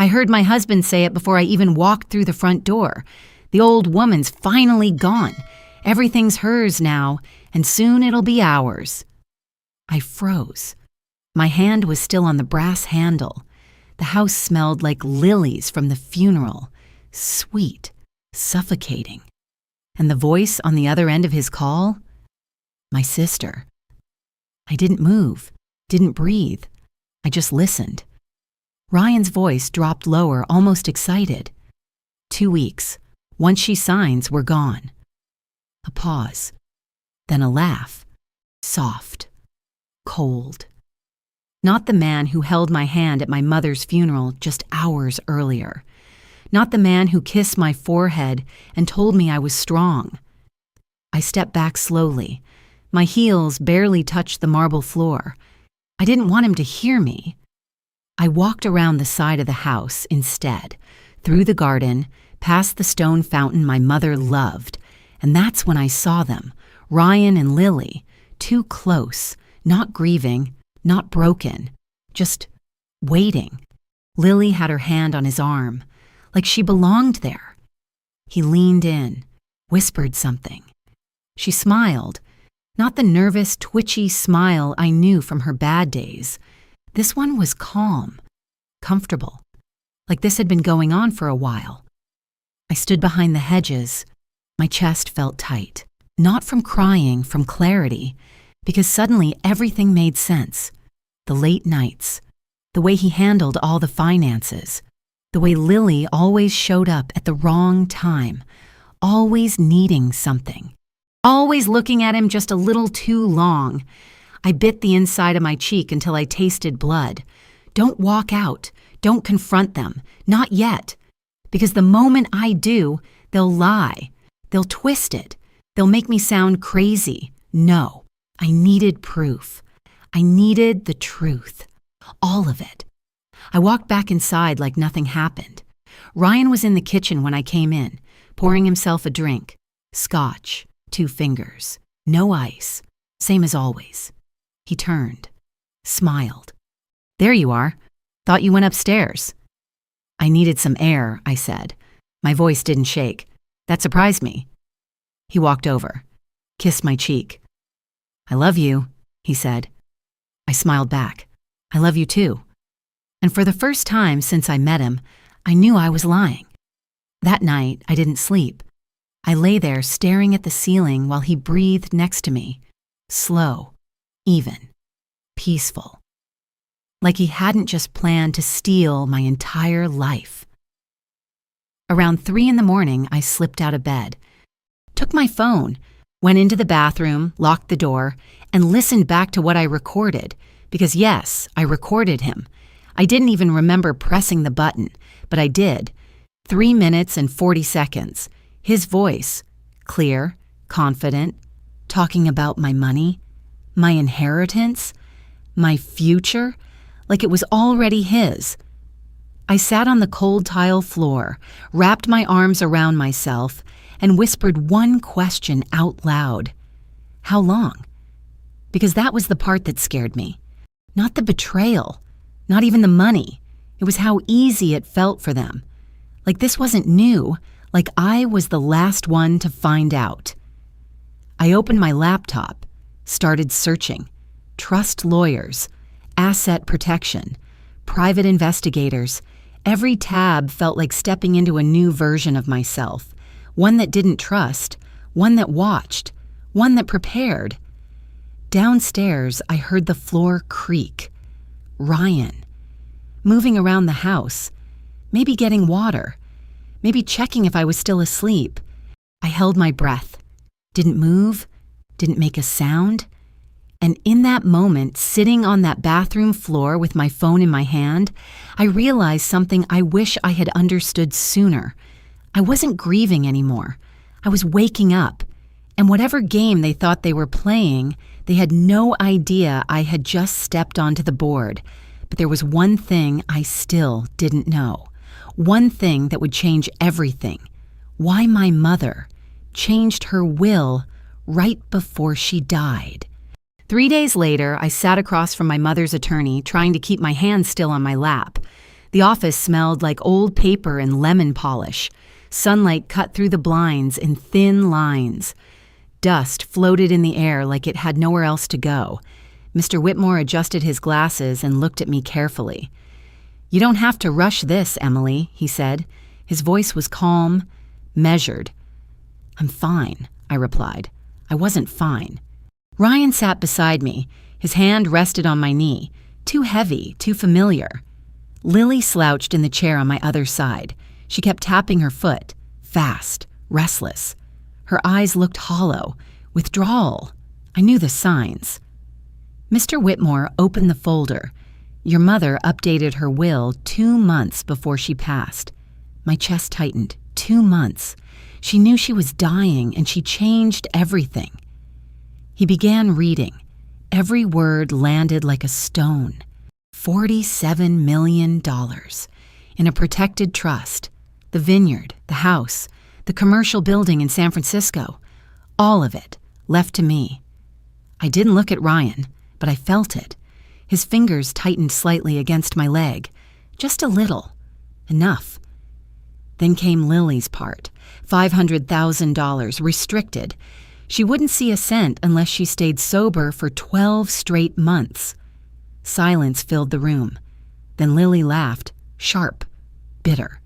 I heard my husband say it before I even walked through the front door. The old woman's finally gone. Everything's hers now, and soon it'll be ours. I froze. My hand was still on the brass handle. The house smelled like lilies from the funeral, sweet, suffocating. And the voice on the other end of his call? My sister. I didn't move, didn't breathe. I just listened. Ryan's voice dropped lower, almost excited. 2 weeks. Once she signs, we're gone. A pause. Then a laugh. Soft. Cold. Not the man who held my hand at my mother's funeral just hours earlier. Not the man who kissed my forehead and told me I was strong. I stepped back slowly. My heels barely touched the marble floor. I didn't want him to hear me. I walked around the side of the house instead, through the garden, past the stone fountain my mother loved, and that's when I saw them, Ryan and Lily, too close, not grieving, not broken, just waiting. Lily had her hand on his arm, like she belonged there. He leaned in, whispered something. She smiled, not the nervous, twitchy smile I knew from her bad days. This one was calm, comfortable, like this had been going on for a while. I stood behind the hedges. My chest felt tight, not from crying, from clarity, because suddenly everything made sense. The late nights, the way he handled all the finances, the way Lily always showed up at the wrong time, always needing something, always looking at him just a little too long. I bit the inside of my cheek until I tasted blood. Don't walk out. Don't confront them. Not yet. Because the moment I do, they'll lie. They'll twist it. They'll make me sound crazy. No, I needed proof. I needed the truth. All of it. I walked back inside like nothing happened. Ryan was in the kitchen when I came in, pouring himself a drink. Scotch, 2 fingers, no ice, same as always. He turned, smiled. There you are. Thought you went upstairs. I needed some air, I said. My voice didn't shake. That surprised me. He walked over, kissed my cheek. I love you, he said. I smiled back. I love you too. And for the first time since I met him, I knew I was lying. That night, I didn't sleep. I lay there staring at the ceiling while he breathed next to me, slow, even, peaceful. Like he hadn't just planned to steal my entire life. Around 3 a.m, I slipped out of bed, took my phone, went into the bathroom, locked the door, and listened back to what I recorded, because yes, I recorded him. I didn't even remember pressing the button, but I did. 3 minutes and 40 seconds. His voice, clear, confident, talking about my money, my inheritance, my future, like it was already his. I sat on the cold tile floor, wrapped my arms around myself, and whispered one question out loud. How long? Because that was the part that scared me. Not the betrayal, not even the money. It was how easy it felt for them. Like this wasn't new, like I was the last one to find out. I opened my laptop, started searching. Trust lawyers, asset protection, private investigators. Every tab felt like stepping into a new version of myself, one that didn't trust, one that watched, one that prepared. Downstairs, I heard the floor creak. Ryan. Moving around the house, maybe getting water, maybe checking if I was still asleep. I held my breath, didn't move, didn't make a sound. And in that moment, sitting on that bathroom floor with my phone in my hand, I realized something I wish I had understood sooner. I wasn't grieving anymore. I was waking up. And whatever game they thought they were playing, they had no idea I had just stepped onto the board. But there was one thing I still didn't know. One thing that would change everything. Why my mother changed her will right before she died. 3 days later, I sat across from my mother's attorney, trying to keep my hand still on my lap. The office smelled like old paper and lemon polish. Sunlight cut through the blinds in thin lines. Dust floated in the air like it had nowhere else to go. Mr. Whitmore adjusted his glasses and looked at me carefully. "You don't have to rush this, Emily," he said. His voice was calm, measured. "I'm fine," I replied. I wasn't fine. Ryan sat beside me. His hand rested on my knee. Too heavy, too familiar. Lily slouched in the chair on my other side. She kept tapping her foot, fast, restless. Her eyes looked hollow. Withdrawal. I knew the signs. Mr. Whitmore opened the folder. Your mother updated her will 2 months before she passed. My chest tightened. 2 months. She knew she was dying, and she changed everything. He began reading. Every word landed like a stone. $47 million. In a protected trust. The vineyard, the house, the commercial building in San Francisco. All of it, left to me. I didn't look at Ryan, but I felt it. His fingers tightened slightly against my leg. Just a little. Enough. Then came Lily's part. $500,000, restricted. She wouldn't see a cent unless she stayed sober for 12 straight months. Silence filled the room. Then Lily laughed, sharp, bitter.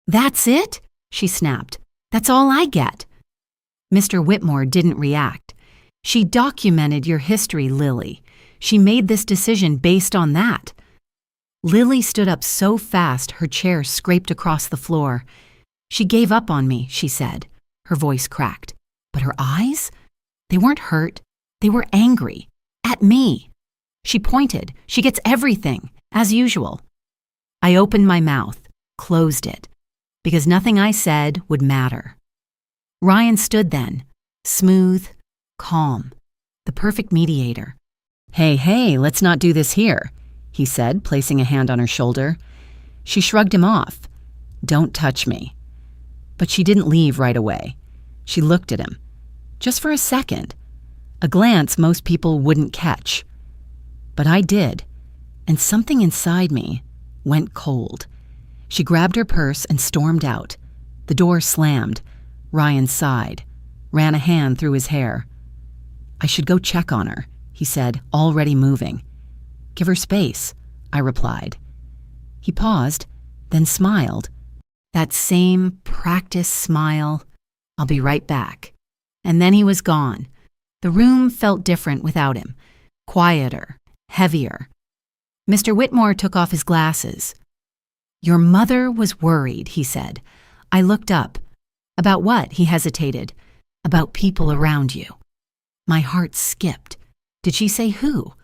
"That's it?" she snapped. "That's all I get." Mr. Whitmore didn't react. "She documented your history, Lily. She made this decision based on that." Lily stood up so fast her chair scraped across the floor. "She gave up on me," she said. Her voice cracked. But her eyes? They weren't hurt. They were angry. At me. She pointed. "She gets everything, as usual." I opened my mouth, closed it, because nothing I said would matter. Ryan stood then, smooth, calm, the perfect mediator. Hey, let's not do this here," he said, placing a hand on her shoulder. She shrugged him off. "Don't touch me." But she didn't leave right away. She looked at him. Just for a second. A glance most people wouldn't catch. But I did, and something inside me went cold. She grabbed her purse and stormed out. The door slammed. Ryan sighed, ran a hand through his hair. "I should go check on her," he said, already moving. "Give her space," I replied. He paused, then smiled. That same practice smile, "I'll be right back." And then he was gone. The room felt different without him. Quieter, heavier. Mr. Whitmore took off his glasses. "Your mother was worried," he said. I looked up. "About what?" He hesitated. "About people around you." My heart skipped. Did she say who?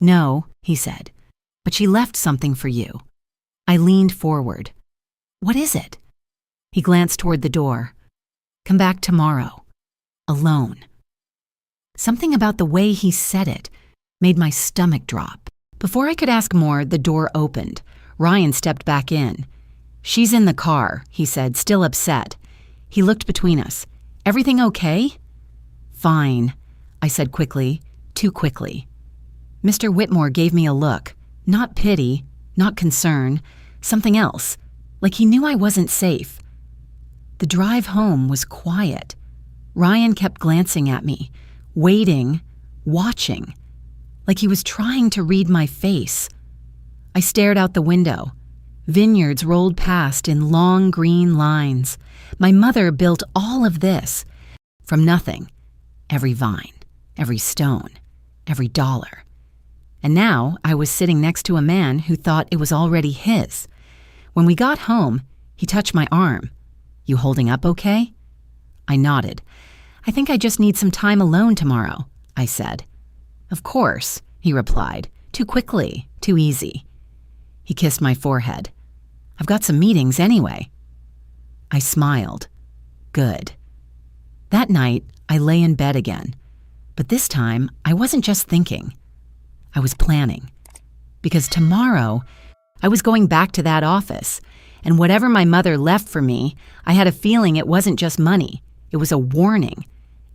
"No," he said, "but she left something for you." I leaned forward. "What is it?" He glanced toward the door. "Come back tomorrow. Alone." Something about the way he said it made my stomach drop. Before I could ask more, the door opened. Ryan stepped back in. "She's in the car," he said, still upset. He looked between us. "Everything okay?" "Fine," I said quickly, too quickly. Mr. Whitmore gave me a look. Not pity, not concern, something else, like he knew I wasn't safe. The drive home was quiet. Ryan kept glancing at me, waiting, watching, like he was trying to read my face. I stared out the window. Vineyards rolled past in long green lines. My mother built all of this from nothing. Every vine, every stone, every dollar. And now I was sitting next to a man who thought it was already his. When we got home, he touched my arm. "You holding up okay?" I nodded. "I think I just need some time alone tomorrow," I said. "Of course," he replied, too quickly, too easy. He kissed my forehead. "I've got some meetings anyway." I smiled. Good. That night, I lay in bed again. But this time, I wasn't just thinking. I was planning. Because tomorrow, I was going back to that office, and whatever my mother left for me, I had a feeling it wasn't just money. It was a warning,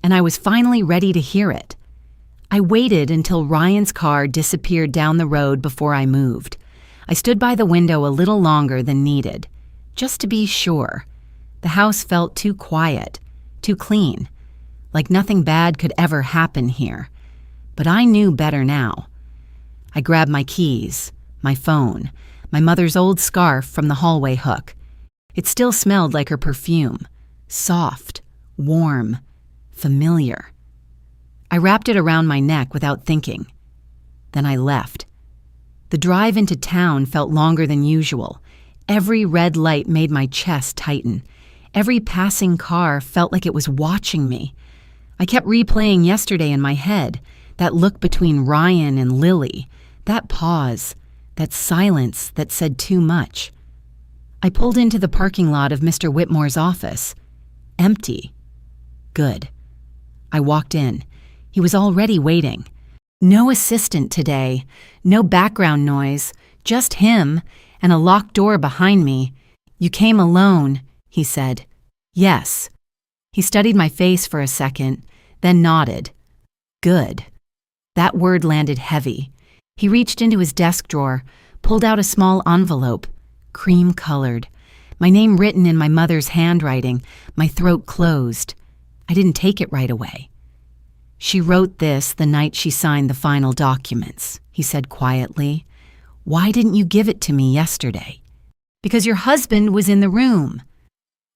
and I was finally ready to hear it. I waited until Ryan's car disappeared down the road before I moved. I stood by the window a little longer than needed, just to be sure. The house felt too quiet, too clean, like nothing bad could ever happen here. But I knew better now. I grabbed my keys, my phone, my mother's old scarf from the hallway hook. It still smelled like her perfume, soft, warm, familiar. I wrapped it around my neck without thinking. Then I left. The drive into town felt longer than usual. Every red light made my chest tighten. Every passing car felt like it was watching me. I kept replaying yesterday in my head, that look between Ryan and Lily, that pause, that silence that said too much. I pulled into the parking lot of Mr. Whitmore's office. Empty. Good. I walked in. He was already waiting. No assistant today, no background noise, just him and a locked door behind me. "You came alone," he said. "Yes." He studied my face for a second, then nodded. Good. That word landed heavy. He reached into his desk drawer, pulled out a small envelope, cream-colored. My name written in my mother's handwriting, my throat closed. I didn't take it right away. "She wrote this the night she signed the final documents," he said quietly. "Why didn't you give it to me yesterday?" "Because your husband was in the room."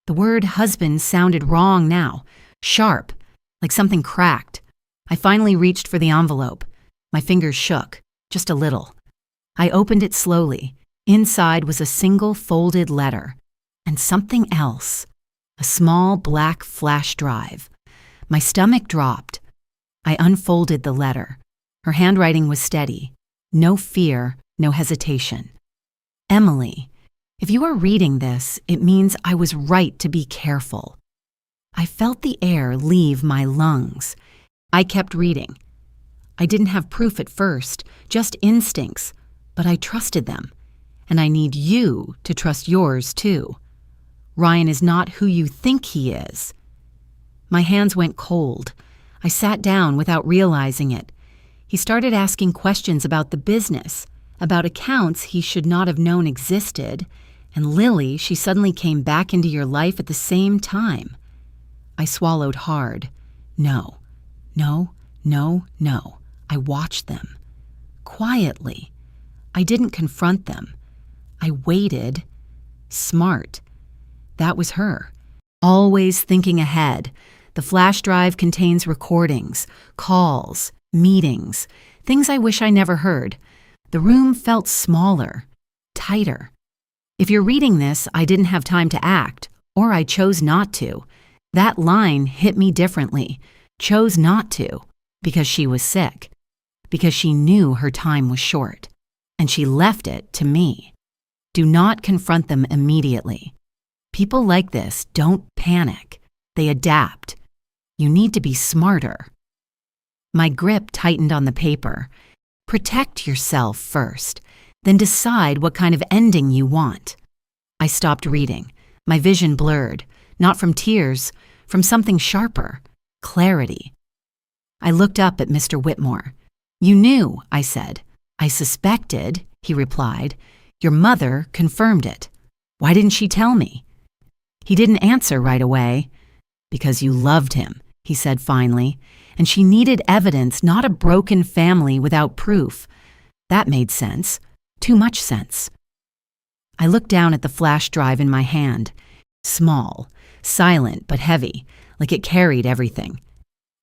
The word husband sounded wrong now, sharp, like something cracked. I finally reached for the envelope. My fingers shook, just a little. I opened it slowly. Inside was a single folded letter, and something else, a small black flash drive. My stomach dropped. I unfolded the letter. Her handwriting was steady. No fear, no hesitation. "Emily, if you are reading this, it means I was right to be careful." I felt the air leave my lungs. I kept reading. I didn't have proof at first, just instincts, but I trusted them. And I need you to trust yours too. Ryan is not who you think he is. My hands went cold. I sat down without realizing it. He started asking questions about the business, about accounts he should not have known existed, and Lily, she suddenly came back into your life at the same time. I swallowed hard. No, no, no, no. I watched them. Quietly. I didn't confront them. I waited. Smart. That was her. Always thinking ahead. The flash drive contains recordings, calls, meetings, things I wish I never heard. The room felt smaller, tighter. If you're reading this, I didn't have time to act, or I chose not to. That line hit me differently. Chose not to, because she was sick, because she knew her time was short, and she left it to me. Do not confront them immediately. People like this don't panic. They adapt. You need to be smarter. My grip tightened on the paper. Protect yourself first, then decide what kind of ending you want. I stopped reading. My vision blurred, not from tears, from something sharper, clarity. I looked up at Mr. Whitmore. "You knew," I said. "I suspected," he replied. "Your mother confirmed it. Why didn't she tell me?" He didn't answer right away. "Because you loved him," he said finally, "and she needed evidence, not a broken family without proof." That made sense. Too much sense. I looked down at the flash drive in my hand. Small, silent, but heavy, like it carried everything.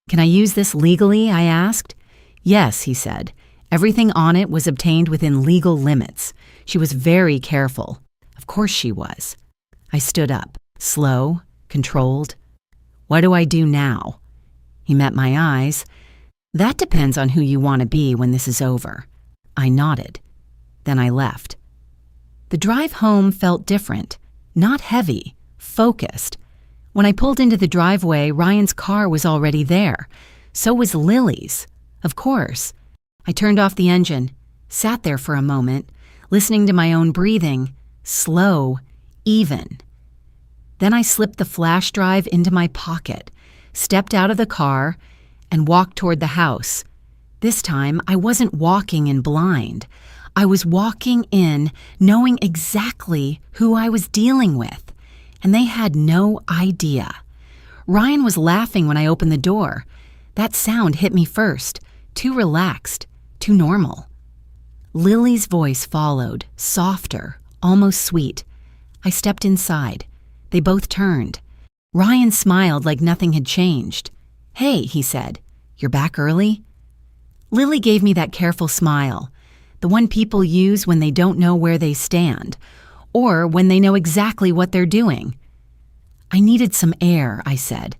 "Can I use this legally?" I asked. "Yes," he said. Everything on it was obtained within legal limits. She was very careful. Of course she was. I stood up, slow, controlled. "What do I do now?" He met my eyes. "That depends on who you want to be when this is over." I nodded. Then I left. The drive home felt different, not heavy, focused. When I pulled into the driveway, Ryan's car was already there. So was Lily's. Of course. I turned off the engine, sat there for a moment, listening to my own breathing, slow, even. Then I slipped the flash drive into my pocket, stepped out of the car, and walked toward the house. This time, I wasn't walking in blind. I was walking in knowing exactly who I was dealing with, and they had no idea. Ryan was laughing when I opened the door. That sound hit me first, too relaxed, too normal. Lily's voice followed, softer, almost sweet. I stepped inside. They both turned. Ryan smiled like nothing had changed. "Hey," he said, "you're back early?" Lily gave me that careful smile, the one people use when they don't know where they stand, or when they know exactly what they're doing. "I needed some air," I said.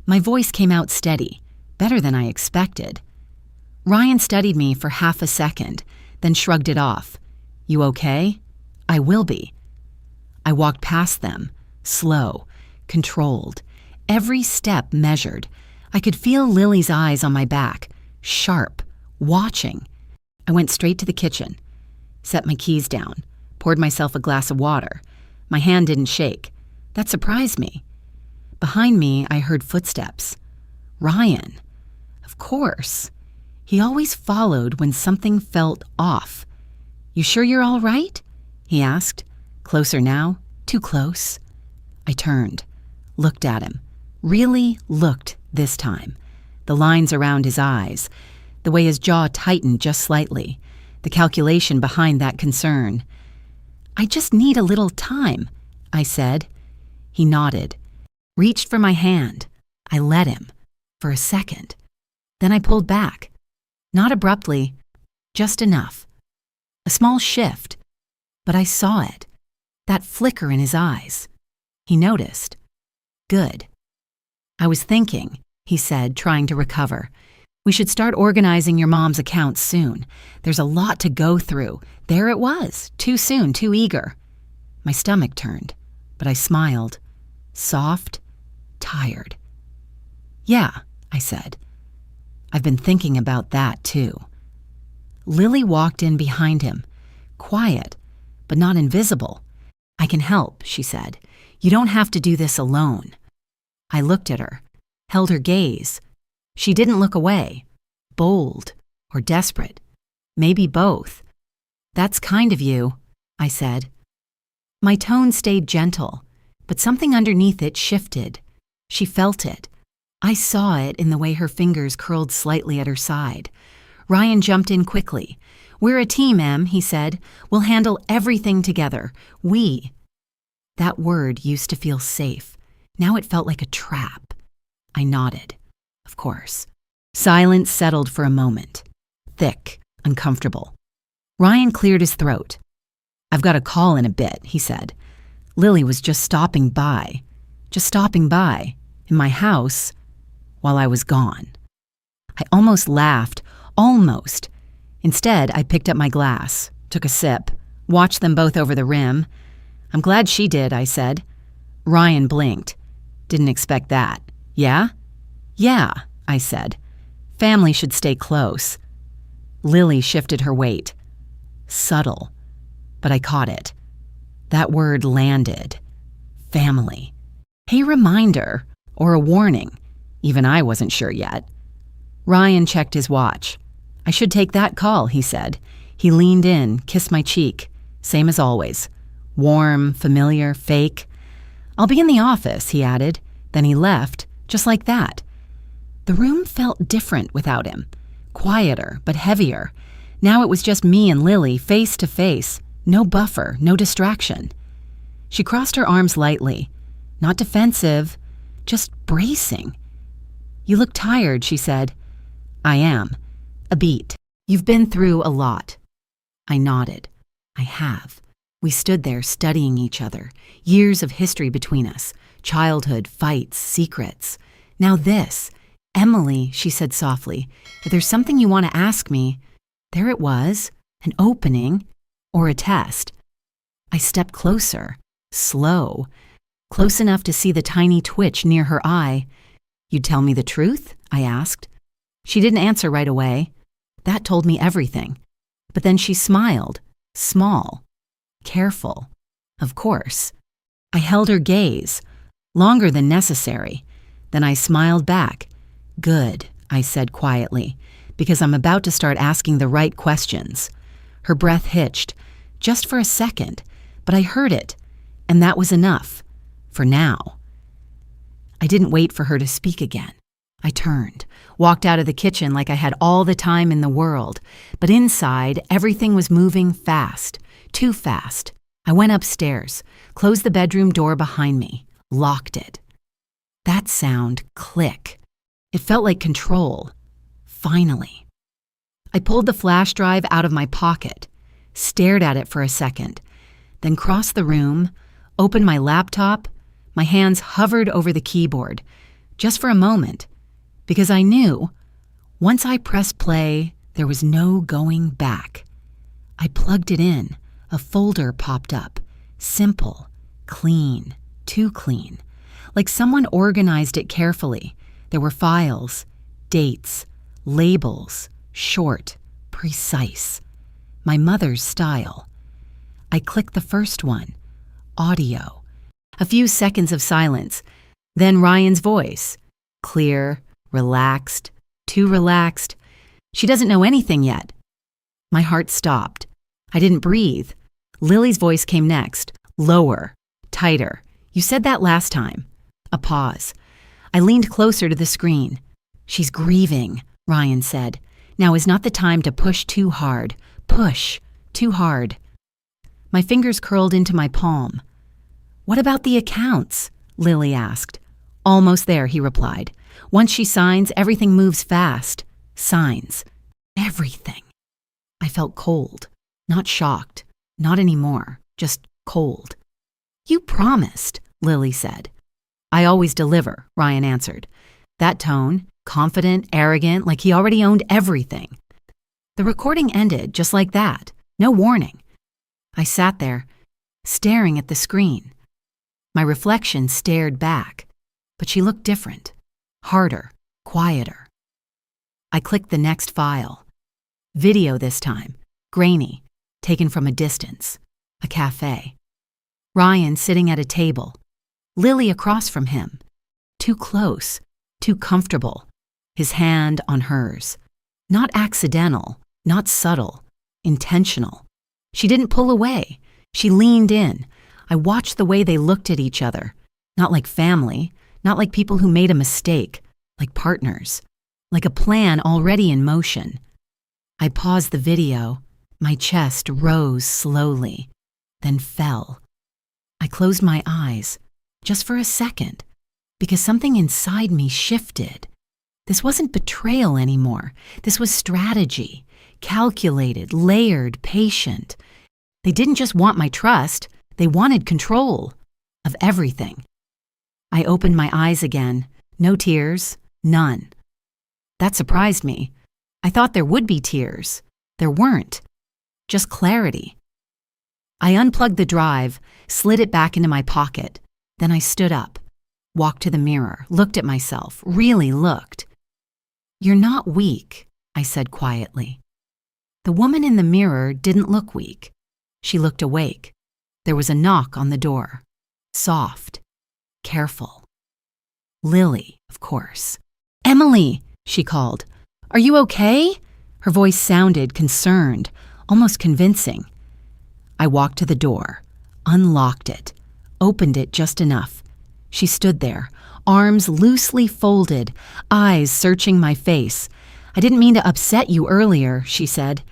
My voice came out steady, better than I expected. Ryan studied me for half a second, then shrugged it off. "You okay?" "I will be." I walked past them, slow, controlled, every step measured. I could feel Lily's eyes on my back, sharp, watching. I went straight to the kitchen, set my keys down, poured myself a glass of water. My hand didn't shake. That surprised me. Behind me, I heard footsteps. Ryan. Of course. He always followed when something felt off. "You sure you're all right?" he asked. "Closer now? Too close." I turned, looked at him. Really looked this time. The lines around his eyes, the way his jaw tightened just slightly, the calculation behind that concern. "I just need a little time," I said. He nodded, reached for my hand. I let him, for a second. Then I pulled back. Not abruptly, just enough. A small shift, but I saw it. That flicker in his eyes. He noticed. "Good." "I was thinking," he said, trying to recover. "We should start organizing your mom's accounts soon. There's a lot to go through." There it was, too soon, too eager. My stomach turned, but I smiled. Soft, tired. "Yeah," I said. "I've been thinking about that, too." Lily walked in behind him, quiet, but not invisible. "I can help," she said. "You don't have to do this alone." I looked at her, held her gaze. She didn't look away, bold or desperate. Maybe both. "That's kind of you," I said. My tone stayed gentle, but something underneath it shifted. She felt it. I saw it in the way her fingers curled slightly at her side. Ryan jumped in quickly. "We're a team, Em," he said. "We'll handle everything together. We." That word used to feel safe. Now it felt like a trap. I nodded. Of course. Silence settled for a moment. Thick, uncomfortable. Ryan cleared his throat. "I've got a call in a bit," he said. "Lily was just stopping by. In my house, while I was gone." I almost laughed. Almost. Instead, I picked up my glass, took a sip, watched them both over the rim. "I'm glad she did," I said. Ryan blinked. "Didn't expect that. Yeah?" "Yeah," I said. "Family should stay close." Lily shifted her weight. Subtle. But I caught it. That word landed. Family. A reminder, or a warning. Even I wasn't sure yet. Ryan checked his watch. "I should take that call," he said. He leaned in, kissed my cheek. Same as always. Warm, familiar, fake. "I'll be in the office," he added. Then he left, just like that. The room felt different without him. Quieter, but heavier. Now it was just me and Lily, face to face. No buffer, no distraction. She crossed her arms lightly. Not defensive, just bracing. "You look tired," she said. "I am. A beat. You've been through a lot." I nodded. "I have." We stood there studying each other. Years of history between us. Childhood, fights, secrets. Now this. "Emily," she said softly, "if there's something you want to ask me." There it was. An opening. Or a test. I stepped closer. Slow. Close enough to see the tiny twitch near her eye. "You'd tell me the truth?" I asked. She didn't answer right away. That told me everything. But then she smiled. Small. Careful. Of course. I held her gaze. Longer than necessary. Then I smiled back. "Good," I said quietly, "because I'm about to start asking the right questions." Her breath hitched, just for a second, but I heard it, and that was enough, for now. I didn't wait for her to speak again. I turned, walked out of the kitchen like I had all the time in the world, but inside, everything was moving fast, too fast. I went upstairs, closed the bedroom door behind me, locked it. That sound, click. It felt like control. Finally. I pulled the flash drive out of my pocket, stared at it for a second, then crossed the room, opened my laptop. My hands hovered over the keyboard, just for a moment, because I knew, once I pressed play, there was no going back. I plugged it in. A folder popped up. Simple, clean, too clean. Like someone organized it carefully. There were files, dates, labels, short, precise. My mother's style. I clicked the first one, audio. A few seconds of silence, then Ryan's voice. Clear, relaxed, too relaxed. She doesn't know anything yet. My heart stopped. I didn't breathe. Lily's voice came next, lower, tighter. You said that last time. A pause. I leaned closer to the screen. She's grieving, Ryan said. Now is not the time to push too hard. Push, too hard. My fingers curled into my palm. What about the accounts? Lily asked. Almost there, he replied. Once she signs, everything moves fast. Signs. Everything. I felt cold. Not shocked. Not anymore. Just cold. You promised, Lily said. I always deliver, Ryan answered. That tone, confident, arrogant, like he already owned everything. The recording ended just like that. No warning. I sat there, staring at the screen. My reflection stared back, but she looked different, harder, quieter. I clicked the next file. Video this time, grainy, taken from a distance, a cafe. Ryan sitting at a table, Lily across from him, too close, too comfortable, his hand on hers. Not accidental, not subtle, intentional. She didn't pull away. She leaned in. I watched the way they looked at each other, not like family, not like people who made a mistake, like partners, like a plan already in motion. I paused the video. My chest rose slowly, then fell. I closed my eyes, just for a second, because something inside me shifted. This wasn't betrayal anymore. This was strategy, calculated, layered, patient. They didn't just want my trust. They wanted control of everything. I opened my eyes again. No tears, none. That surprised me. I thought there would be tears. There weren't. Just clarity. I unplugged the drive, slid it back into my pocket. Then I stood up, walked to the mirror, looked at myself, really looked. You're not weak, I said quietly. The woman in the mirror didn't look weak. She looked awake. There was a knock on the door. Soft. Careful. Lily, of course. Emily, she called. Are you okay? Her voice sounded concerned, almost convincing. I walked to the door, unlocked it, opened it just enough. She stood there, arms loosely folded, eyes searching my face. I didn't mean to upset you earlier, she said.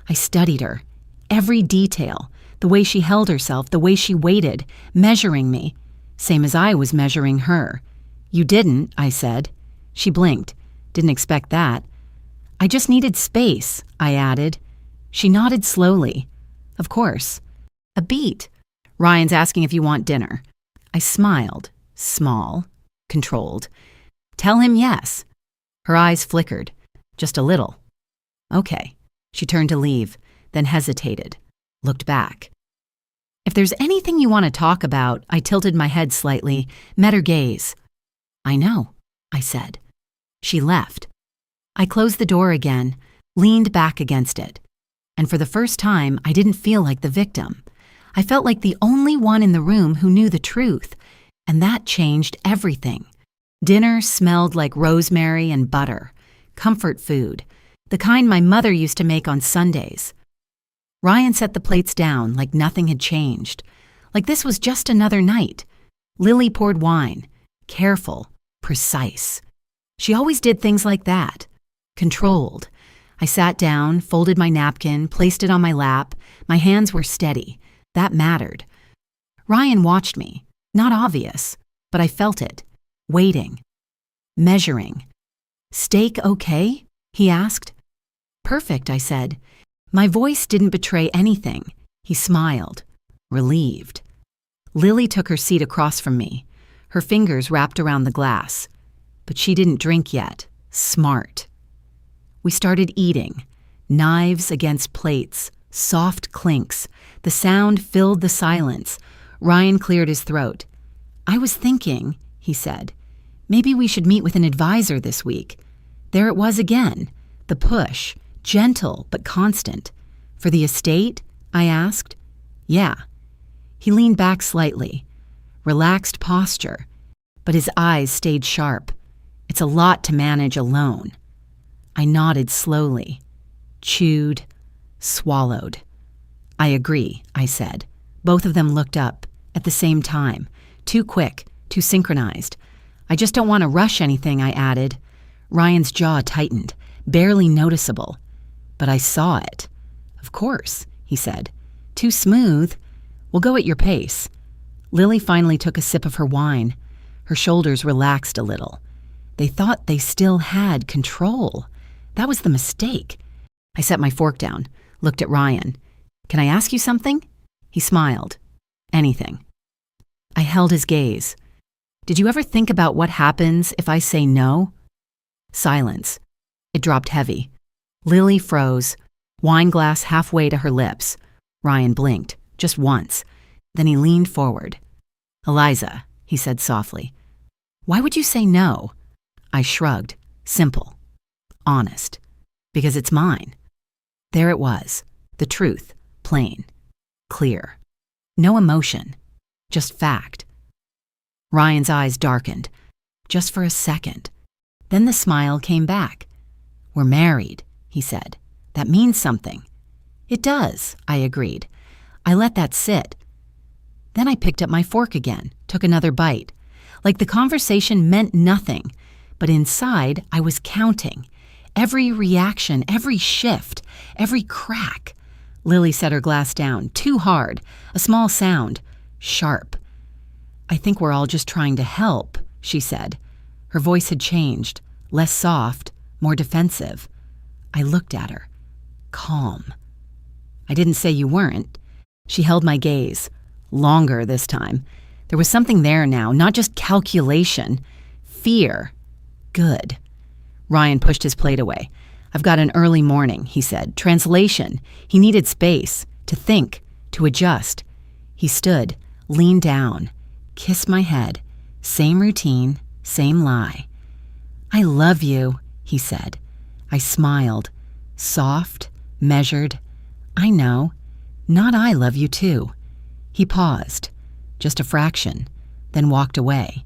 I studied her. Every detail, the way she held herself, the way she waited, measuring me, same as I was measuring her. You didn't, I said. She blinked. Didn't expect that. I just needed space, I added. She nodded slowly. Of course. A beat. Ryan's asking if you want dinner. I smiled, small, controlled. Tell him yes. Her eyes flickered, just a little. Okay. She turned to leave, then hesitated, looked back. If there's anything you want to talk about, I tilted my head slightly, met her gaze. I know, I said. She left. I closed the door again, leaned back against it. And for the first time, I didn't feel like the victim. I felt like the only one in the room who knew the truth, and that changed everything. Dinner smelled like rosemary and butter, comfort food, the kind my mother used to make on Sundays. Ryan set the plates down like nothing had changed, like this was just another night. Lily poured wine, careful, precise. She always did things like that, controlled. I sat down, folded my napkin, placed it on my lap. My hands were steady. That mattered. Ryan watched me, not obvious, but I felt it, waiting, measuring. "Steak okay?" he asked. "Perfect," I said. My voice didn't betray anything. He smiled, relieved. Lily took her seat across from me, her fingers wrapped around the glass. But she didn't drink yet. Smart. We started eating, knives against plates, soft clinks. The sound filled the silence. Ryan cleared his throat. "I was thinking," he said, "maybe we should meet with an advisor this week." There it was again, the push, gentle but constant. "For the estate?" I asked. "Yeah." He leaned back slightly, relaxed posture, but his eyes stayed sharp. "It's a lot to manage alone." I nodded slowly, chewed, swallowed. "I agree," I said. Both of them looked up, at the same time, too quick, too synchronized. "I just don't want to rush anything," I added. Ryan's jaw tightened, barely noticeable. But I saw it. "Of course," he said. "Too smooth. We'll go at your pace." Lily finally took a sip of her wine. Her shoulders relaxed a little. They thought they still had control. That was the mistake. I set my fork down, looked at Ryan. "Can I ask you something?" He smiled. "Anything." I held his gaze. "Did you ever think about what happens if I say no?" Silence. It dropped heavy. Lily froze, wine glass halfway to her lips. Ryan blinked, just once. Then he leaned forward. "Eliza," he said softly, "why would you say no?" I shrugged. Simple. Honest. Because it's mine. There it was. The truth. Plain. Clear. No emotion. Just fact. Ryan's eyes darkened. Just for a second. Then the smile came back. "We're married," he said. "That means something." "It does," I agreed. I let that sit. Then I picked up my fork again, took another bite. Like the conversation meant nothing, but inside I was counting. Every reaction, every shift, every crack. Lily set her glass down, too hard, a small sound, sharp. "I think we're all just trying to help," she said. Her voice had changed, less soft, more defensive. I looked at her, calm. "I didn't say you weren't." She held my gaze, longer this time. There was something there now, not just calculation, fear. Good. Ryan pushed his plate away. "I've got an early morning," he said. "Translation." He needed space, to think, to adjust. He stood, leaned down, kissed my head. Same routine, same lie. "I love you," he said. I smiled, soft, measured. "I know. Not I love you too." He paused, just a fraction, then walked away.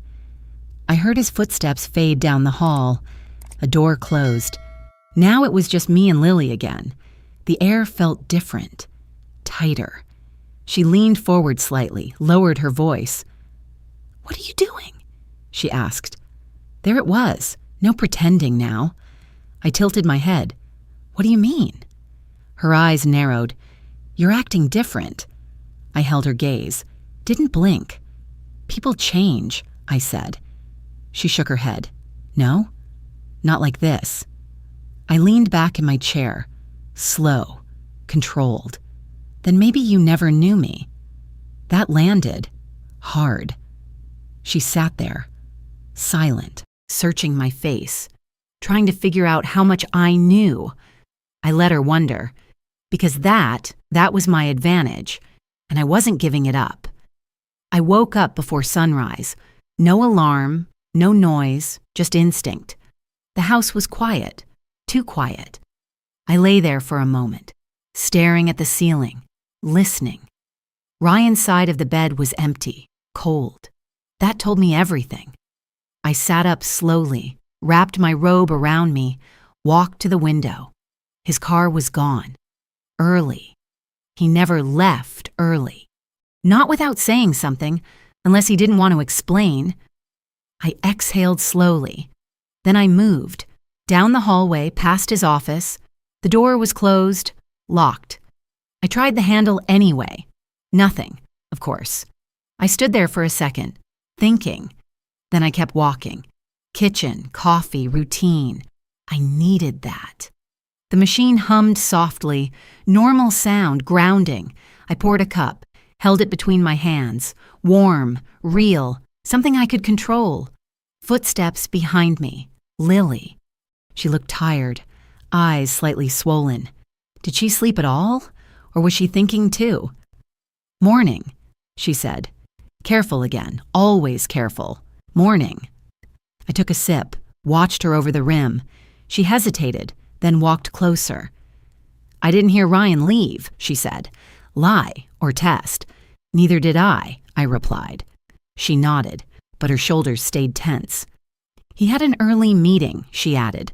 I heard his footsteps fade down the hall. A door closed. Now it was just me and Lily again. The air felt different, tighter. She leaned forward slightly, lowered her voice. "What are you doing?" she asked. There it was, no pretending now. I tilted my head. "What do you mean?" Her eyes narrowed. "You're acting different." I held her gaze, didn't blink. "People change," I said. She shook her head. "No? Not like this." I leaned back in my chair, slow, controlled. "Then maybe you never knew me." That landed, hard. She sat there, silent, searching my face, trying to figure out how much I knew. I let her wonder, because that was my advantage, and I wasn't giving it up. I woke up before sunrise. No alarm, no noise, just instinct. The house was quiet, too quiet. I lay there for a moment, staring at the ceiling, listening. Ryan's side of the bed was empty, cold. That told me everything. I sat up slowly, wrapped my robe around me, walked to the window. His car was gone. Early. He never left early. Not without saying something, unless he didn't want to explain. I exhaled slowly. Then I moved, down the hallway past his office. The door was closed, locked. I tried the handle anyway. Nothing, of course. I stood there for a second, thinking. Then I kept walking. Kitchen, coffee, routine. I needed that. The machine hummed softly, normal sound, grounding. I poured a cup, held it between my hands, warm, real, something I could control. Footsteps behind me. Lily. She looked tired, eyes slightly swollen. Did she sleep at all? Or was she thinking too? Morning, she said. Careful again, always careful. Morning. I took a sip, watched her over the rim. She hesitated, then walked closer. I didn't hear Ryan leave, she said. Lie or test. Neither did I replied. She nodded, but her shoulders stayed tense. He had an early meeting, she added.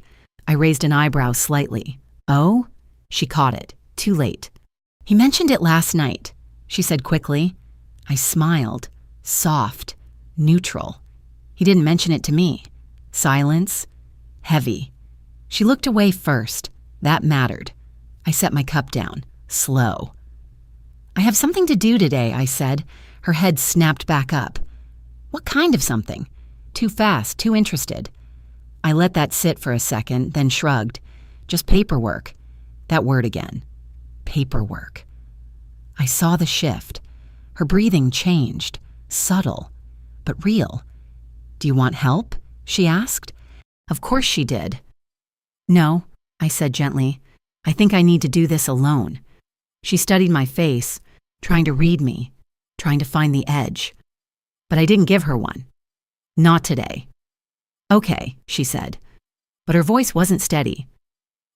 I raised an eyebrow slightly. Oh? She caught it, too late. He mentioned it last night, she said quickly. I smiled, soft, neutral. He didn't mention it to me. Silence, heavy. She looked away first. That mattered. I set my cup down, slow. I have something to do today, I said. Her head snapped back up. What kind of something? Too fast, too interested. I let that sit for a second, then shrugged. Just paperwork. That word again. Paperwork. I saw the shift. Her breathing changed, subtle, but real. Do you want help? She asked. Of course she did. No, I said gently. I think I need to do this alone. She studied my face, trying to read me, trying to find the edge. But I didn't give her one. Not today. Okay, she said. But her voice wasn't steady.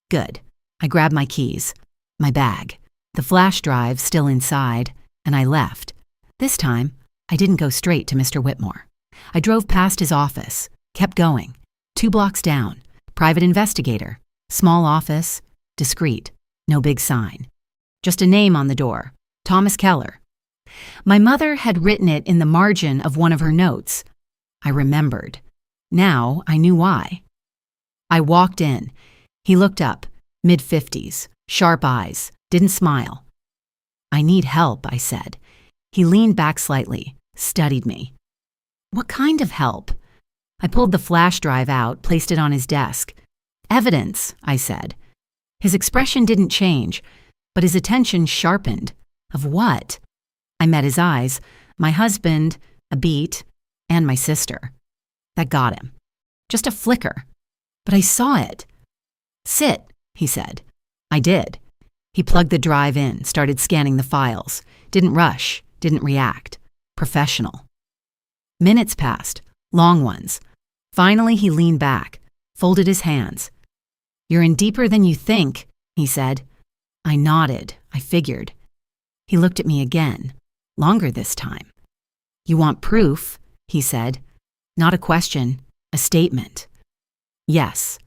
Good. I grabbed my keys, my bag, the flash drive still inside, and I left. This time, I didn't go straight to Mr. Whitmore. I drove past his office, kept going. 2 blocks down, private investigator, small office, discreet, no big sign. Just a name on the door, Thomas Keller. My mother had written it in the margin of one of her notes. I remembered. Now I knew why. I walked in. He looked up, mid-50s, sharp eyes, didn't smile. I need help, I said. He leaned back slightly, studied me. What kind of help? I pulled the flash drive out, placed it on his desk. Evidence, I said. His expression didn't change, but his attention sharpened. Of what? I met his eyes, my husband, a beat, and my sister. That got him. Just a flicker. But I saw it. Sit, he said. I did. He plugged the drive in, started scanning the files. Didn't rush, didn't react. Professional. Minutes passed, long ones. Finally, he leaned back, folded his hands. You're in deeper than you think, he said. I nodded, I figured. He looked at me again, longer this time. You want proof, he said. Not a question, a statement. Yes.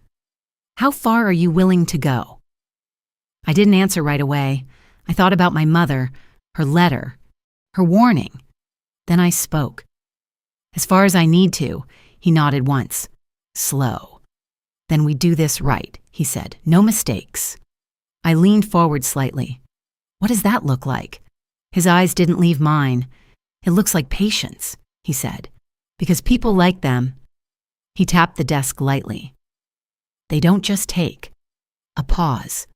How far are you willing to go? I didn't answer right away. I thought about my mother, her letter, her warning. Then I spoke. As far as I need to, he nodded once. Slow. Then we do this right, he said. No mistakes. I leaned forward slightly. What does that look like? His eyes didn't leave mine. It looks like patience, he said. Because people like them. He tapped the desk lightly. They don't just take. A pause.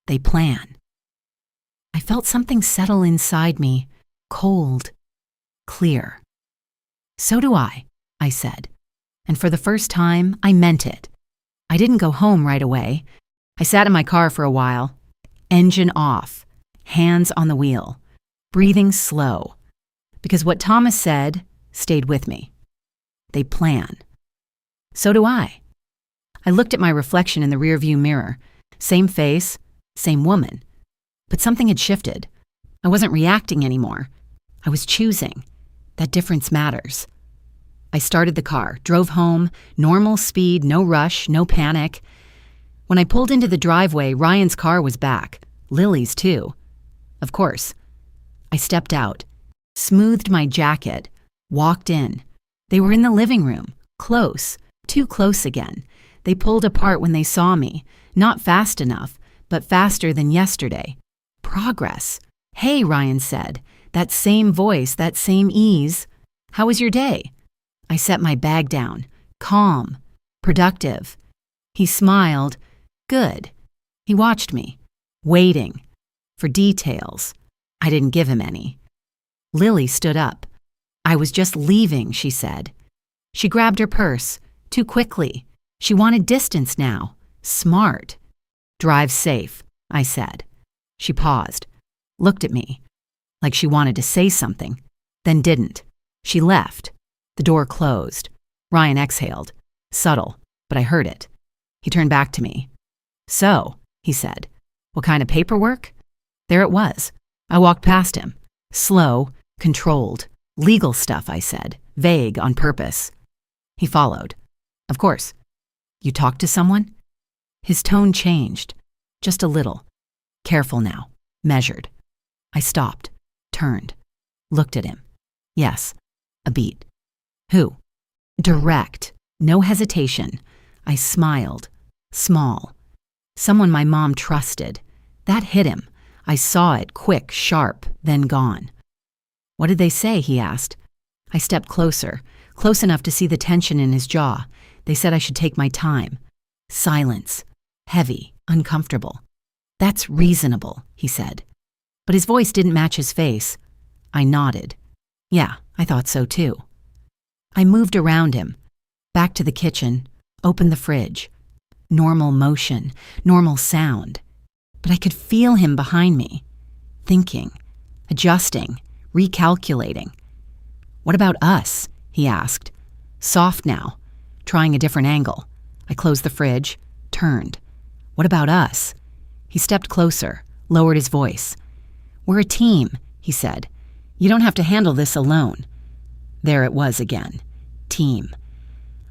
They plan. I felt something settle inside me, cold, clear. So do I said. And for the first time, I meant it. I didn't go home right away. I sat in my car for a while, engine off, hands on the wheel, breathing slow. Because what Thomas said stayed with me. They plan. So do I. I looked at my reflection in the rearview mirror. Same face, same woman. But something had shifted. I wasn't reacting anymore. I was choosing. That difference matters. I started the car, drove home, normal speed, no rush, no panic. When I pulled into the driveway, Ryan's car was back. Lily's too. Of course. I stepped out, smoothed my jacket, walked in. They were in the living room, close, too close again. They pulled apart when they saw me, not fast enough, but faster than yesterday. Progress. Hey, Ryan said, that same voice, that same ease. How was your day? I set my bag down, calm, productive. He smiled. Good. He watched me, waiting for details. I didn't give him any. Lily stood up. I was just leaving, she said. She grabbed her purse, too quickly. She wanted distance now. Smart. Drive safe, I said. She paused, looked at me, like she wanted to say something, then didn't. She left. The door closed. Ryan exhaled. Subtle, but I heard it. He turned back to me. So, he said, what kind of paperwork? There it was. I walked past him. Slow, controlled. Legal stuff, I said, vague on purpose. He followed. Of course. You talked to someone? His tone changed, just a little. Careful now, measured. I stopped, turned, looked at him. Yes, a beat. Who? Direct, no hesitation. I smiled, small. Someone my mom trusted. That hit him. I saw it, quick, sharp, then gone. What did they say? He asked. I stepped closer, close enough to see the tension in his jaw. They said I should take my time. Silence, heavy, uncomfortable. That's reasonable, he said. But his voice didn't match his face. I nodded. Yeah, I thought so too. I moved around him, back to the kitchen, opened the fridge. Normal motion, normal sound. But I could feel him behind me, thinking, adjusting, recalculating. What about us? He asked. Soft now, trying a different angle. I closed the fridge, turned. What about us? He stepped closer, lowered his voice. We're a team, he said. You don't have to handle this alone. There it was again. Team.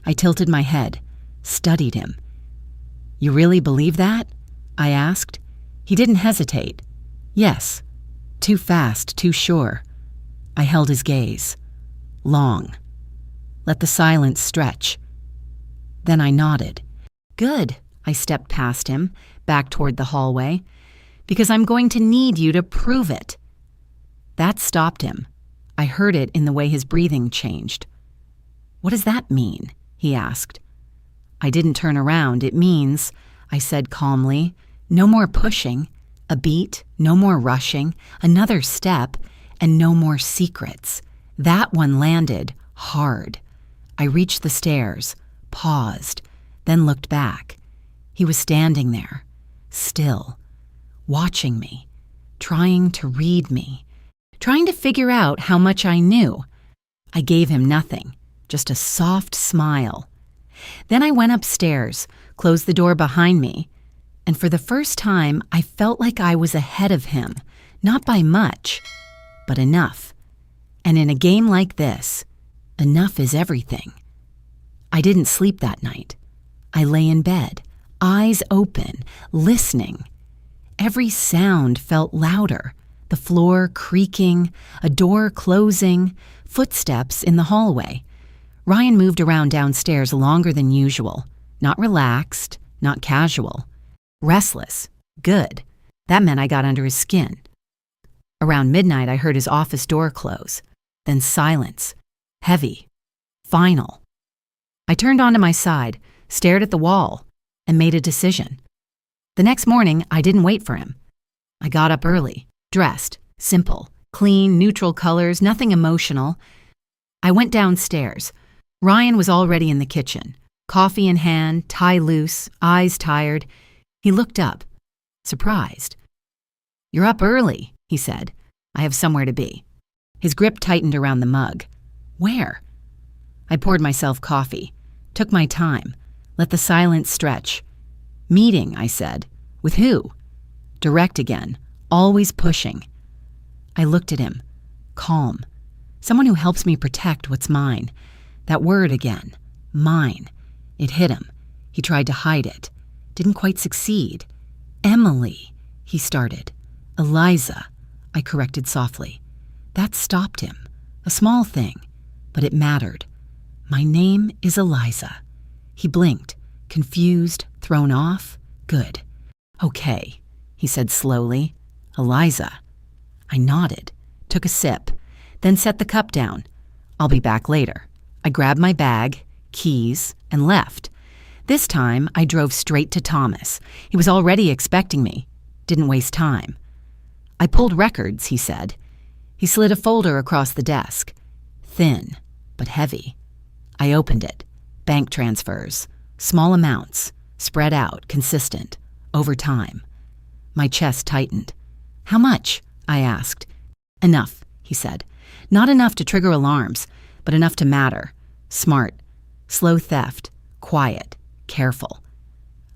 I tilted my head, studied him. You really believe that? I asked. He didn't hesitate. Yes. Too fast, too sure. I held his gaze. Long. Let the silence stretch. Then I nodded. Good. I stepped past him, back toward the hallway. Because I'm going to need you to prove it. That stopped him. I heard it in the way his breathing changed. What does that mean? He asked. I didn't turn around. It means, I said calmly, no more pushing, a beat, no more rushing, another step, and no more secrets. That one landed hard. I reached the stairs, paused, then looked back. He was standing there, still, watching me, trying to read me, trying to figure out how much I knew. I gave him nothing, just a soft smile. Then I went upstairs, closed the door behind me, and for the first time I felt like I was ahead of him, not by much, but enough. And in a game like this, enough is everything. I didn't sleep that night. I lay in bed, eyes open, listening. Every sound felt louder, the floor creaking, a door closing, footsteps in the hallway. Ryan moved around downstairs longer than usual, not relaxed, not casual. Restless, good. That meant I got under his skin. Around midnight, I heard his office door close, then silence, heavy, final. I turned onto my side, stared at the wall, and made a decision. The next morning, I didn't wait for him. I got up early, dressed, simple, clean, neutral colors, nothing emotional. I went downstairs. Ryan was already in the kitchen, coffee in hand, tie loose, eyes tired. He looked up, surprised. You're up early, he said. I have somewhere to be. His grip tightened around the mug. Where? I poured myself coffee, took my time, let the silence stretch. Meeting, I said. With who? Direct again, always pushing. I looked at him, calm. Someone who helps me protect what's mine. That word again, mine. It hit him. He tried to hide it. Didn't quite succeed. Emily, he started. Eliza. I corrected softly. That stopped him. A small thing, but it mattered. My name is Eliza. He blinked, confused, thrown off. Good. Okay, he said slowly. Eliza. I nodded, took a sip, then set the cup down. I'll be back later. I grabbed my bag, keys, and left. This time, I drove straight to Thomas. He was already expecting me. Didn't waste time. I pulled records, he said. He slid a folder across the desk. Thin, but heavy. I opened it. Bank transfers. Small amounts. Spread out, consistent. Over time. My chest tightened. How much? I asked. Enough, he said. Not enough to trigger alarms, but enough to matter. Smart. Slow theft. Quiet. Careful.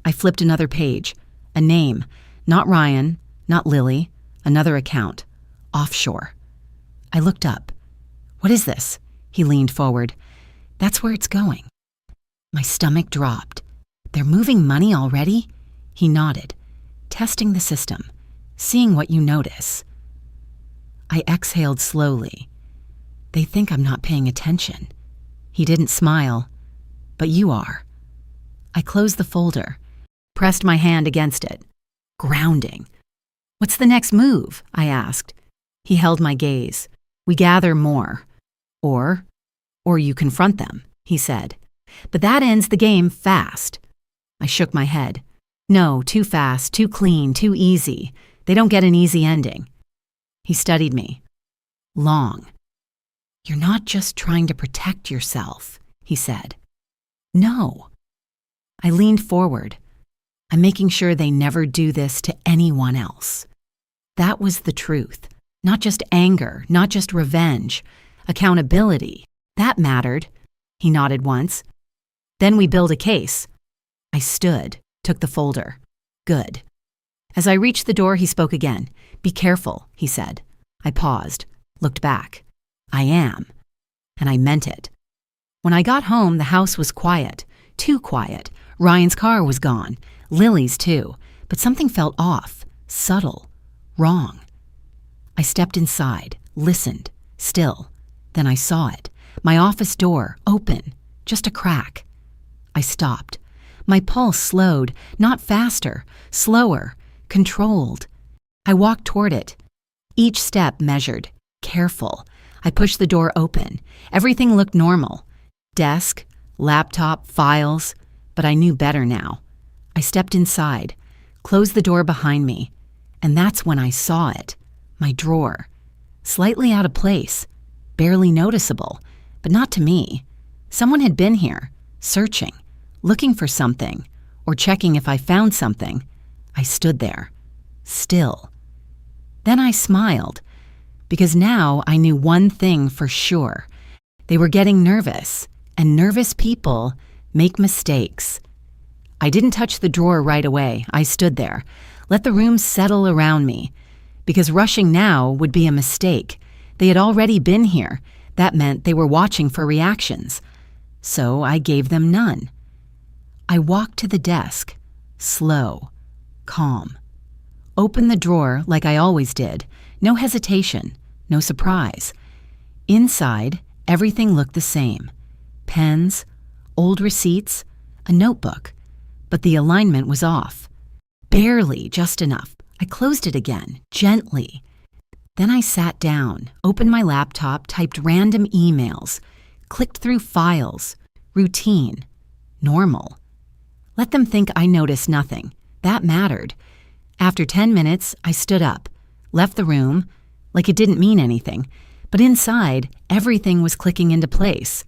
I flipped another page. A name. Not Ryan, not Lily. Another account. Offshore. I looked up. What is this? He leaned forward. That's where it's going. My stomach dropped. They're moving money already? He nodded. Testing the system. Seeing what you notice. I exhaled slowly. They think I'm not paying attention. He didn't smile. But you are. I closed the folder. Pressed my hand against it. Grounding. What's the next move? I asked. He held my gaze. We gather more. Or you confront them, he said. But that ends the game fast. I shook my head. No, too fast, too clean, too easy. They don't get an easy ending. He studied me. Long. You're not just trying to protect yourself, he said. No. I leaned forward. I'm making sure they never do this to anyone else. That was the truth. Not just anger, not just revenge. Accountability. That mattered. He nodded once. Then we build a case. I stood, took the folder. Good. As I reached the door, he spoke again. Be careful, he said. I paused, looked back. I am. And I meant it. When I got home, the house was quiet. Too quiet. Ryan's car was gone. Lily's too. But something felt off. Subtle. Wrong. I stepped inside, listened, still. Then I saw it. My office door, open. Just a crack. I stopped. My pulse slowed, not faster, slower, controlled. I walked toward it. Each step measured, careful. I pushed the door open. Everything looked normal. Desk, laptop, files. But I knew better now. I stepped inside, closed the door behind me. And that's when I saw it. My drawer. Slightly out of place. Barely noticeable. But not to me. Someone had been here, searching, looking for something, or checking if I found something. I stood there, still. Then I smiled, because now I knew one thing for sure. They were getting nervous, and nervous people make mistakes. I didn't touch the drawer right away. I stood there, let the room settle around me, because rushing now would be a mistake. They had already been here. That meant they were watching for reactions. So I gave them none. I walked to the desk, slow, calm. Opened the drawer like I always did. No hesitation, no surprise. Inside, everything looked the same. Pens, old receipts, a notebook. But the alignment was off. Barely, just enough. I closed it again, gently. Then I sat down, opened my laptop, typed random emails, clicked through files. Routine. Normal. Let them think I noticed nothing. That mattered. After 10 minutes, I stood up, left the room, like it didn't mean anything. But inside, everything was clicking into place.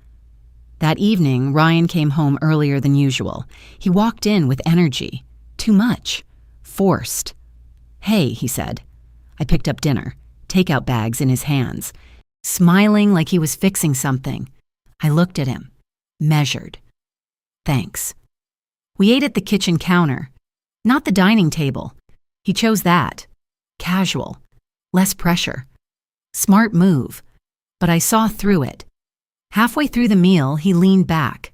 That evening, Ryan came home earlier than usual. He walked in with energy. Too much. Forced. Hey, he said. I picked up dinner, takeout bags in his hands, smiling like he was fixing something. I looked at him, measured. Thanks. We ate at the kitchen counter, not the dining table. He chose that. Casual. Less pressure. Smart move. But I saw through it. Halfway through the meal, he leaned back,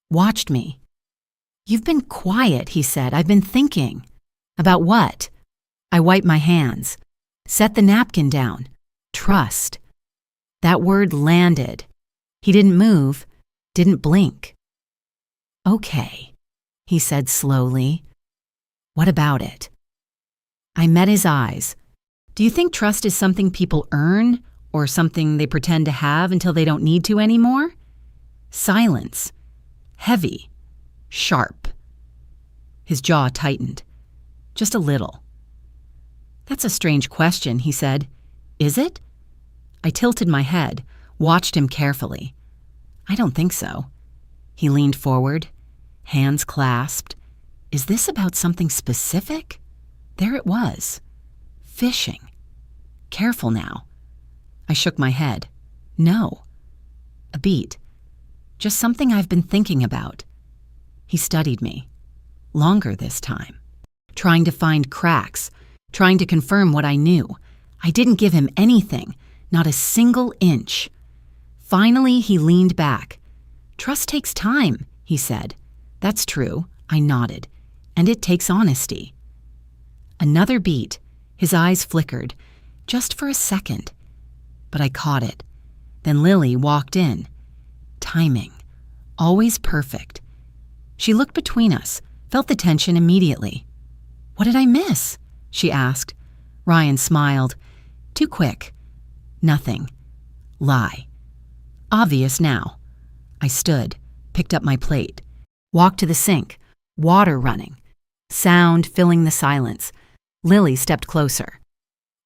watched me. You've been quiet, he said. I've been thinking. About what? I wiped my hands. Set the napkin down. Trust. That word landed. He didn't move, didn't blink. Okay, he said slowly. What about it? I met his eyes. Do you think trust is something people earn or something they pretend to have until they don't need to anymore? Silence. Heavy. Sharp. His jaw tightened. Just a little. That's a strange question, he said. Is it? I tilted my head, watched him carefully. I don't think so. He leaned forward, hands clasped. Is this about something specific? There it was. Fishing. Careful now. I shook my head. No. A beat. Just something I've been thinking about. He studied me. Longer this time. Trying to find cracks. Trying to confirm what I knew. I didn't give him anything. Not a single inch. Finally, he leaned back. Trust takes time, he said. That's true. I nodded. And it takes honesty. Another beat. His eyes flickered. Just for a second. But I caught it. Then Lily walked in. Timing. Always perfect. She looked between us, felt the tension immediately. What did I miss? She asked. Ryan smiled. Too quick. Nothing. Lie. Obvious now. I stood, picked up my plate, walked to the sink, water running, sound filling the silence. Lily stepped closer.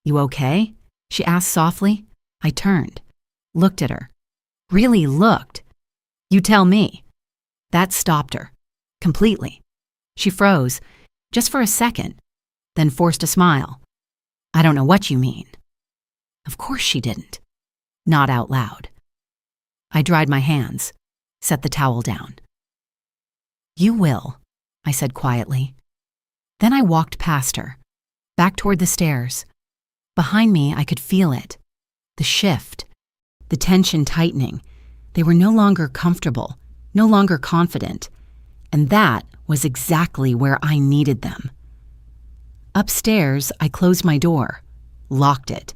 You okay? She asked softly. I turned, looked at her. Really looked. You tell me. That stopped her. Completely. She froze, just for a second, then forced a smile. I don't know what you mean. Of course she didn't. Not out loud. I dried my hands, set the towel down. You will, I said quietly. Then I walked past her, back toward the stairs. Behind me, I could feel it. The shift, the tension tightening. They were no longer comfortable, no longer confident. And that was exactly where I needed them. Upstairs, I closed my door, locked it.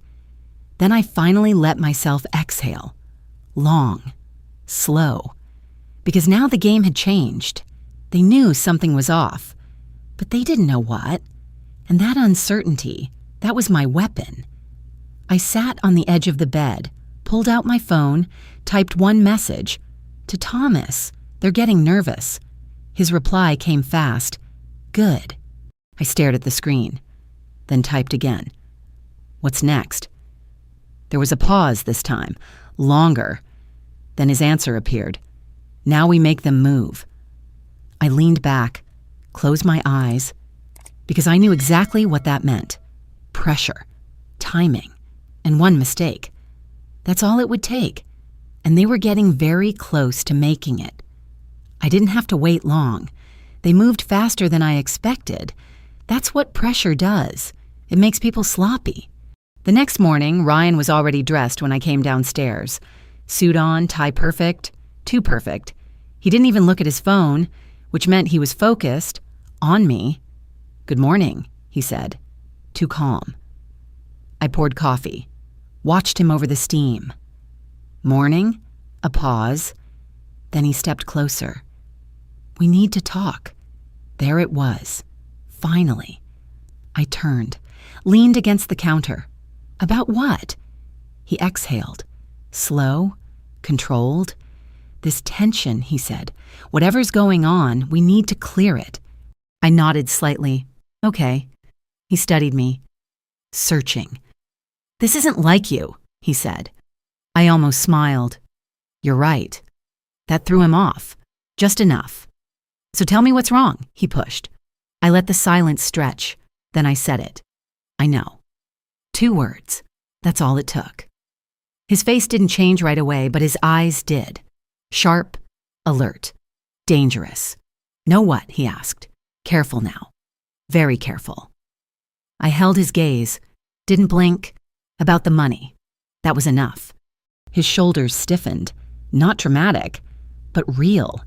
Then I finally let myself exhale. Long, slow. Because now the game had changed. They knew something was off. But they didn't know what. And that uncertainty, that was my weapon. I sat on the edge of the bed, pulled out my phone, typed one message. To Thomas. They're getting nervous. His reply came fast. Good. I stared at the screen, then typed again. What's next? There was a pause this time, longer. Then his answer appeared. Now we make them move. I leaned back, closed my eyes, because I knew exactly what that meant. Pressure, timing, and one mistake. That's all it would take, and they were getting very close to making it. I didn't have to wait long. They moved faster than I expected. That's what pressure does. It makes people sloppy. The next morning, Ryan was already dressed when I came downstairs. Suit on, tie perfect, too perfect. He didn't even look at his phone, which meant he was focused, on me. Good morning, he said, too calm. I poured coffee, watched him over the steam. Morning, a pause. Then he stepped closer. We need to talk. There it was. Finally. I turned, leaned against the counter. About what? He exhaled. Slow, controlled. This tension, he said. Whatever's going on, we need to clear it. I nodded slightly. Okay. He studied me. Searching. This isn't like you, he said. I almost smiled. You're right. That threw him off. Just enough. So tell me what's wrong, he pushed. I let the silence stretch. Then I said it. I know. 2 words. That's all it took. His face didn't change right away, but his eyes did. Sharp, alert, dangerous. Know what? He asked. Careful now. Very careful. I held his gaze, didn't blink. About the money. That was enough. His shoulders stiffened. Not dramatic, but real.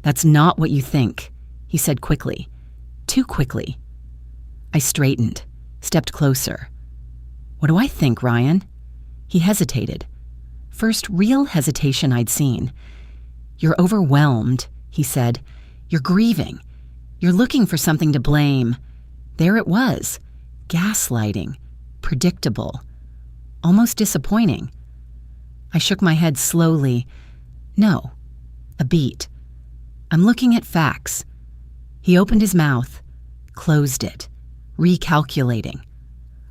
That's not what you think, he said quickly. Too quickly. I straightened, stepped closer. What do I think, Ryan? He hesitated. First real hesitation I'd seen. You're overwhelmed, he said. You're grieving. You're looking for something to blame. There it was. Gaslighting. Predictable. Almost disappointing. I shook my head slowly. No. A beat. I'm looking at facts. He opened his mouth, closed it, recalculating.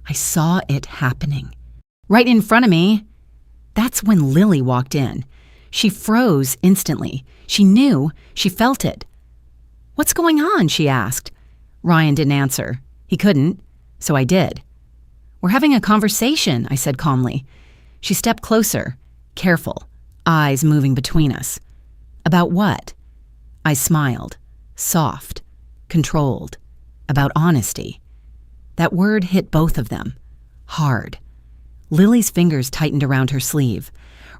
I saw it happening. Right in front of me. That's when Lily walked in. She froze instantly. She knew. She felt it. What's going on? She asked. Ryan didn't answer. He couldn't, so I did. We're having a conversation, I said calmly. She stepped closer, careful, eyes moving between us. About what? I smiled, soft, controlled, about honesty. That word hit both of them, hard. Lily's fingers tightened around her sleeve.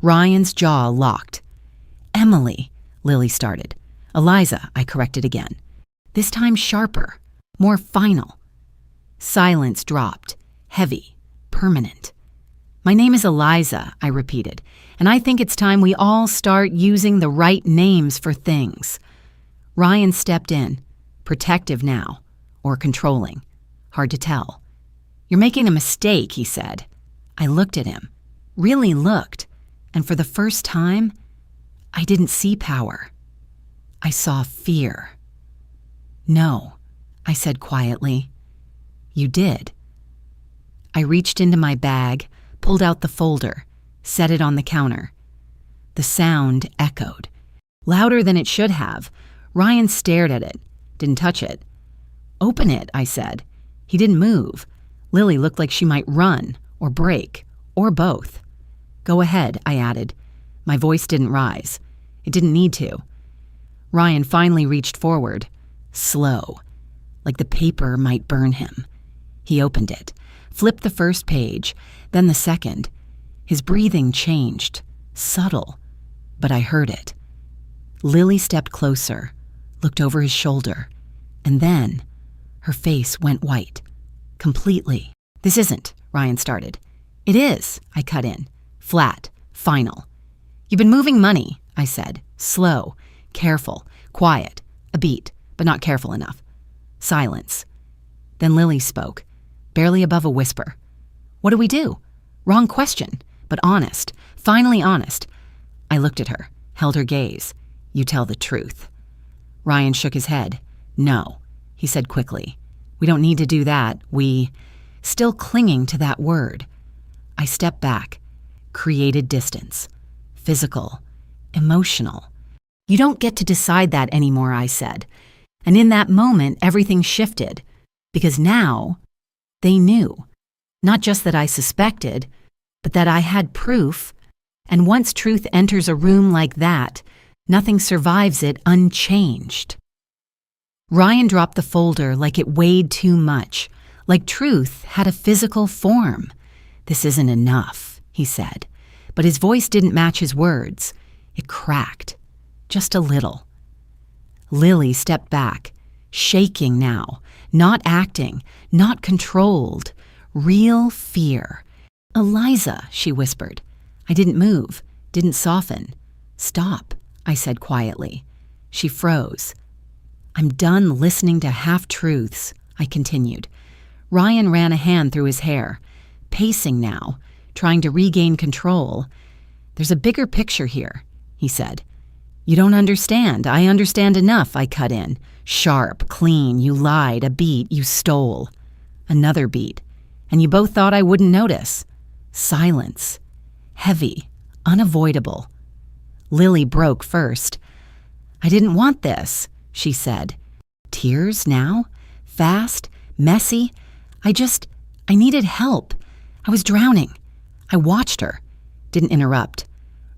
Ryan's jaw locked. Emily, Lily started. Eliza, I corrected again. This time sharper, more final. Silence dropped, heavy, permanent. My name is Eliza, I repeated, and I think it's time we all start using the right names for things. Ryan stepped in, protective now, or controlling. Hard to tell. You're making a mistake, he said. I looked at him, really looked, and for the first time, I didn't see power. I saw fear. No, I said quietly. You did. I reached into my bag, pulled out the folder, set it on the counter. The sound echoed. Louder than it should have. Ryan stared at it, didn't touch it. Open it, I said. He didn't move. Lily looked like she might run, or break, or both. Go ahead, I added. My voice didn't rise. It didn't need to. Ryan finally reached forward, slow, like the paper might burn him. He opened it, flipped the first page, then the second. His breathing changed, subtle, but I heard it. Lily stepped closer, looked over his shoulder, and then her face went white, completely. This isn't, Ryan started. It is, I cut in, flat, final. You've been moving money, I said, slow, careful, quiet, a beat, but not careful enough. Silence. Then Lily spoke, barely above a whisper. What do we do? Wrong question, but honest, finally honest. I looked at her, held her gaze. You tell the truth. Ryan shook his head. No, he said quickly. We don't need to do that. Still clinging to that word. I stepped back, created distance. Physical, emotional. You don't get to decide that anymore, I said. And in that moment, everything shifted. Because now, they knew. Not just that I suspected, but that I had proof. And once truth enters a room like that, nothing survives it unchanged. Ryan dropped the folder like it weighed too much, like truth had a physical form. This isn't enough, he said. But his voice didn't match his words. It cracked. Just a little. Lily stepped back, shaking now, not acting, not controlled. Real fear. Eliza, she whispered. I didn't move, didn't soften. Stop, I said quietly. She froze. I'm done listening to half-truths, I continued. Ryan ran a hand through his hair, pacing now, trying to regain control. There's a bigger picture here, he said. You don't understand. I understand enough, I cut in. Sharp, clean, you lied, a beat, you stole. Another beat. And you both thought I wouldn't notice. Silence. Heavy. Unavoidable. Lily broke first. I didn't want this, she said. Tears now? Fast? Messy? I needed help. I was drowning. I watched her. Didn't interrupt.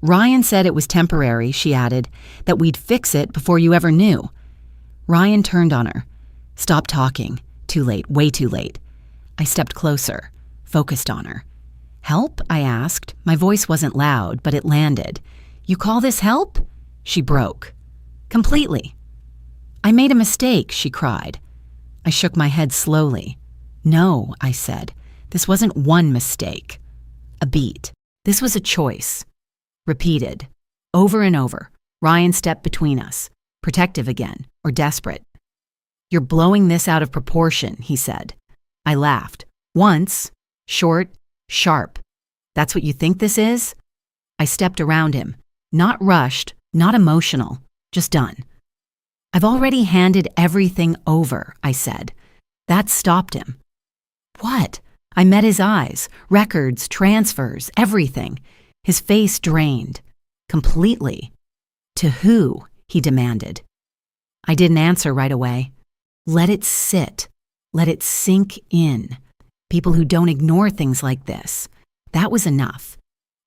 Ryan said it was temporary, she added, that we'd fix it before you ever knew. Ryan turned on her. Stop talking. Too late, way too late. I stepped closer, focused on her. Help? I asked. My voice wasn't loud, but it landed. You call this help? She broke. Completely. I made a mistake, she cried. I shook my head slowly. No, I said. This wasn't one mistake, a beat. This was a choice. Repeated, over and over. Ryan stepped between us, protective again, or desperate. "You're blowing this out of proportion," he said. I laughed. "Once. Short, sharp. That's what you think this is?" I stepped around him. Not rushed, not emotional, just done. "I've already handed everything over," I said. That stopped him. "What?" I met his eyes, records, transfers, everything. His face drained. Completely. "To who?" he demanded. I didn't answer right away. Let it sit. Let it sink in. People who don't ignore things like this. That was enough.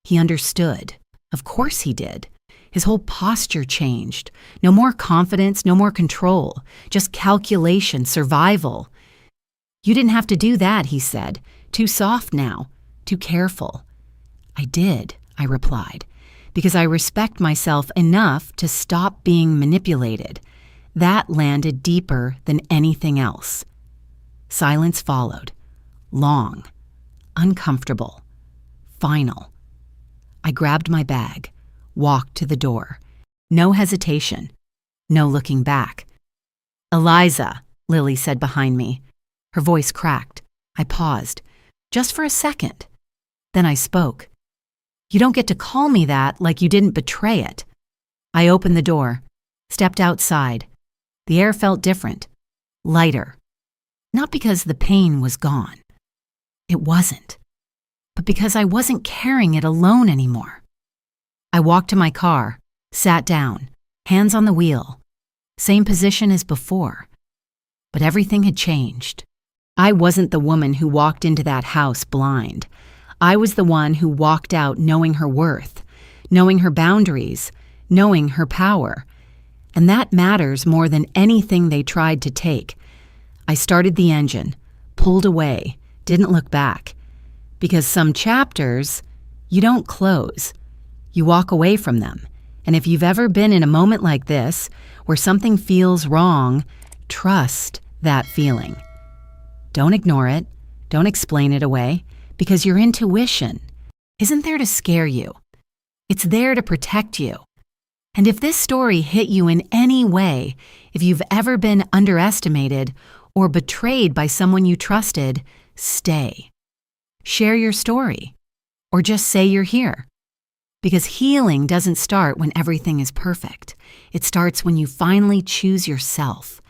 He understood. Of course he did. His whole posture changed. No more confidence, no more control. Just calculation, survival. "You didn't have to do that," he said. "Too soft now. Too careful." "I did," I replied, "because I respect myself enough to stop being manipulated." That landed deeper than anything else. Silence followed. Long. Uncomfortable. Final. I grabbed my bag, walked to the door. No hesitation. No looking back. "Eliza," Lily said behind me. Her voice cracked. I paused, just for a second. Then I spoke. "You don't get to call me that like you didn't betray it." I opened the door, stepped outside. The air felt different, lighter. Not because the pain was gone. It wasn't. But because I wasn't carrying it alone anymore. I walked to my car, sat down, hands on the wheel. Same position as before. But everything had changed. I wasn't the woman who walked into that house blind. I was the one who walked out knowing her worth, knowing her boundaries, knowing her power. And that matters more than anything they tried to take. I started the engine, pulled away, didn't look back. Because some chapters, you don't close. You walk away from them. And if you've ever been in a moment like this, where something feels wrong, trust that feeling. Don't ignore it. Don't explain it away. Because your intuition isn't there to scare you. It's there to protect you. And if this story hit you in any way, if you've ever been underestimated or betrayed by someone you trusted, stay. Share your story. Or just say you're here. Because healing doesn't start when everything is perfect. It starts when you finally choose yourself.